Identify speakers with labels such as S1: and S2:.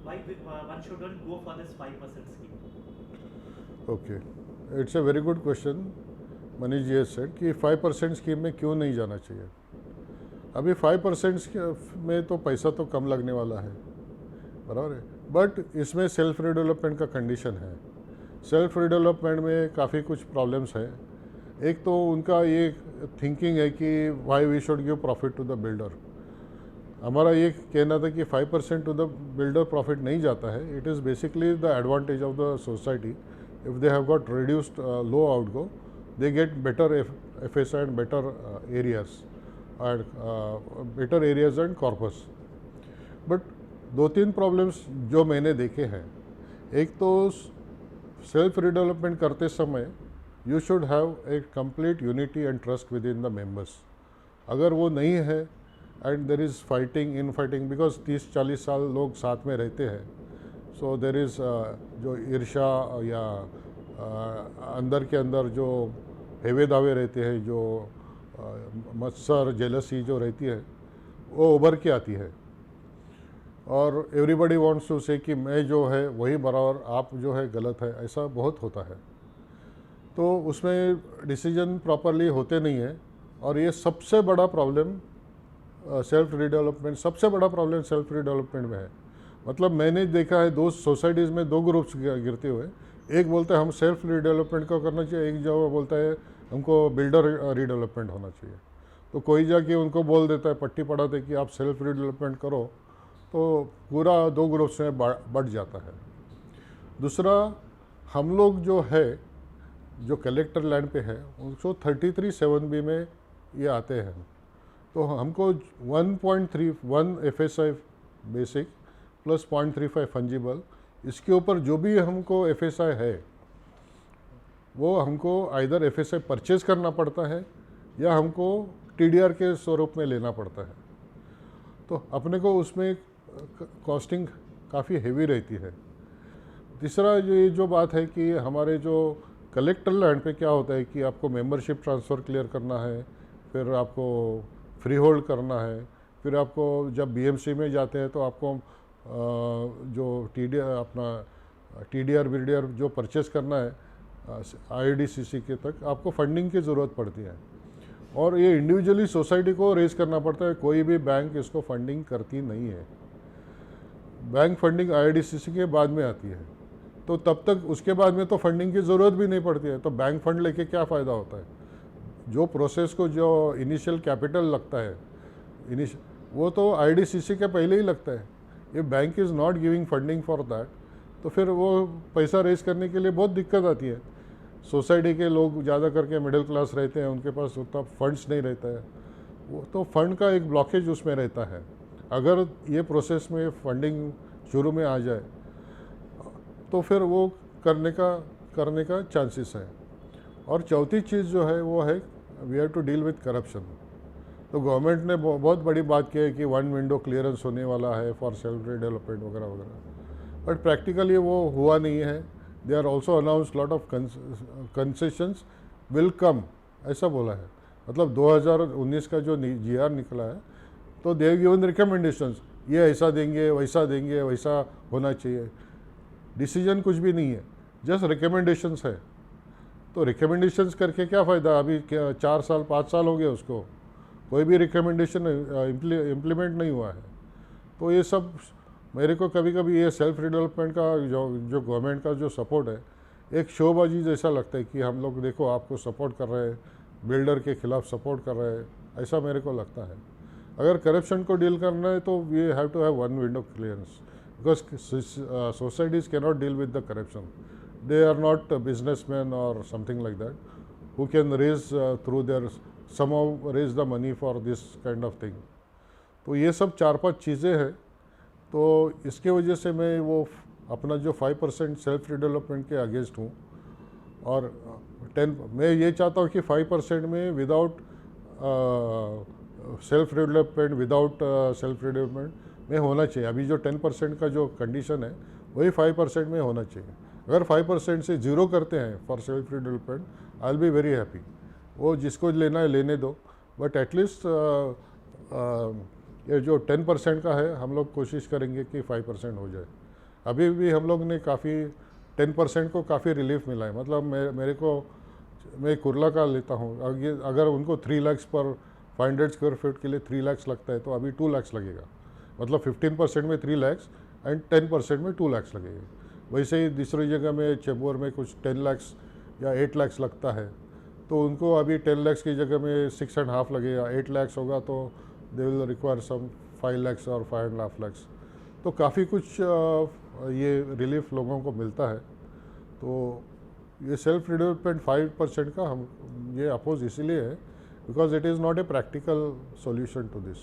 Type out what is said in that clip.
S1: why one shouldn't go for this 5% scheme?
S2: Okay, it's a very good question. Manish ji said कि 5% scheme में क्यों नहीं जाना चाहिए। अभी 5% में तो पैसा तो कम लगने वाला है, बराबर है, बट इसमें सेल्फ रिडेवलपमेंट का कंडीशन है। सेल्फ रिडेवलपमेंट में काफ़ी कुछ प्रॉब्लम्स हैं। एक तो उनका ये थिंकिंग है कि why we should give profit to the builder. हमारा ये कहना था कि 5% टू द बिल्डर प्रॉफिट नहीं जाता है। It is basically the advantage of the society. If they have got reduced low outgo, they get better FSI and better areas and better areas and corpus. But दो तीन problems जो मैंने देखे हैं, एक तो सेल्फ रिडेवलपमेंट करते समय you should have a complete unity and trust with in the members. अगर वो नहीं है and there is fighting in fighting, because 30-40 साल लोग साथ में रहते हैं, सो देर इज़ जो ईर्ष्या या अंदर के अंदर जो हेवे दावे रहते हैं, जो मत्सर जेलसी जो रहती है, वो उभर के आती है। और एवरीबडी वांट्स टू से कि मैं जो है वही बराबर, आप जो है गलत है, ऐसा बहुत होता है। तो उसमें डिसीजन प्रॉपरली होते नहीं है। और ये सबसे बड़ा प्रॉब्लम सेल्फ रिडेवलपमेंट, सबसे बड़ा प्रॉब्लम सेल्फ रिडेवलपमेंट में है। मतलब मैंने देखा है दो सोसाइटीज़ में दो ग्रुप्स गिरते हुए। एक बोलता है हम सेल्फ रिडेवलपमेंट को करना चाहिए, एक जो बोलता है हमको बिल्डर रिडेवलपमेंट होना चाहिए। तो कोई जाके उनको बोल देता है, पट्टी पढ़ाते कि आप सेल्फ रिडेवलपमेंट करो, तो पूरा दो ग्रुप्स में बढ़ जाता है। दूसरा, हम लोग जो है जो कलेक्टर लैंड पे है उसको 33(7)B में ये आते हैं। तो हमको 1.31 FSI बेसिक प्लस 0.35 फंजिबल, इसके ऊपर जो भी हमको FSI है वो हमको आइदर FSI परचेज करना पड़ता है या हमको TDR के स्वरूप में लेना पड़ता है। तो अपने को उसमें कॉस्टिंग काफ़ी हेवी रहती है। तीसरा ये जो बात है कि हमारे जो कलेक्टर लैंड पे क्या होता है कि आपको मेंबरशिप ट्रांसफ़र क्लियर करना है, फिर आपको फ्री होल्ड करना है, फिर आपको जब BMC में जाते हैं तो आपको जो TDR BDR जो परचेस करना है IDCC के तक आपको फंडिंग की ज़रूरत पड़ती है। और ये इंडिविजुअली सोसाइटी को रेज करना पड़ता है, कोई भी बैंक इसको फंडिंग करती नहीं है। बैंक फंडिंग IDCC के बाद में आती है, तो तब तक उसके बाद में तो फंडिंग की ज़रूरत भी नहीं पड़ती है। तो बैंक फंड लेके क्या फ़ायदा होता है? जो प्रोसेस को जो इनिशियल कैपिटल लगता है वो तो IDCC के पहले ही लगता है। ये bank is not giving funding for that, तो फिर वो पैसा रेज करने के लिए बहुत दिक्कत आती है। सोसाइटी के लोग ज़्यादा करके मिडिल क्लास रहते हैं, उनके पास उतना फंड्स नहीं रहता है, वो तो फंड का एक ब्लॉकेज उसमें रहता है। अगर ये प्रोसेस में फंडिंग शुरू में आ जाए तो फिर वो करने का चांसेस है। और चौथी चीज़ जो है वो है we have to deal with corruption. तो गवर्नमेंट ने बहुत बड़ी बात की है कि 1 विंडो क्लियरेंस होने वाला है फॉर सेल्फ डेवलपमेंट वगैरह वगैरह, बट प्रैक्टिकली वो हुआ नहीं है। They are also announce lot of concessions will come, ऐसा बोला है। मतलब 2019 का जो GR निकला है तो दे हैव गिवन रिकमेंडेशंस, ये ऐसा देंगे वैसा होना चाहिए। डिसीजन कुछ भी नहीं है, जस्ट रिकमेंडेशंस है। तो रिकमेंडेशंस करके क्या फ़ायदा? अभी 4 साल 5 साल हो गए उसको, कोई भी रिकमेंडेशन इम्प्लीमेंट नहीं हुआ है। तो ये सब मेरे को कभी कभी ये सेल्फ डेवलपमेंट का जो गवर्नमेंट का जो सपोर्ट है, एक शोबाजी जैसा लगता है कि हम लोग देखो आपको सपोर्ट कर रहे हैं, बिल्डर के खिलाफ सपोर्ट कर रहे हैं, ऐसा मेरे को लगता है। अगर करप्शन को डील करना है तो we have to have 1 window clearance, because societies can not deal with the corruption. They are not businessman और something like that who can raise through their somehow raise the money for this kind of thing। तो ये सब 4-5 चीज़ें हैं। तो इसके वजह से मैं वो अपना जो 5% सेल्फ डेवलपमेंट के अगेंस्ट हूँ। और 10 मैं ये चाहता हूँ कि 5% में without self development self development में होना चाहिए। अभी जो 10% का जो कंडीशन है वही 5% में होना चाहिए। अगर 5% से 0 करते हैं for self development, I will be very happy. वो जिसको लेना है लेने दो, बट एटलीस्ट ये जो 10% का है हम लोग कोशिश करेंगे कि 5% हो जाए। अभी भी हम लोग ने काफ़ी 10% को काफ़ी रिलीफ मिला है। मतलब मेरे को, मैं कुर्ला का लेता हूँ, अगर उनको 3 लाख पर 500 स्क्वायर फीट के लिए 3 लाख लगता है तो अभी 2 लाख लगेगा। मतलब 15% में 3 लाख एंड 10% में 2 लाख लगेगा। वैसे ही दूसरी जगह में चेंबूर में कुछ 10 लाख या 8 लाख लगता है, तो उनको अभी 10 लाख की जगह में 6.5 लगेगा। 8 लाख होगा तो they will require some 5 lakh और 5.5 लाख। तो काफ़ी कुछ ये रिलीफ लोगों को मिलता है। तो ये सेल्फ डेवलपमेंट 5% का हम ये अपोज इसलिए है because it is not a practical solution to this.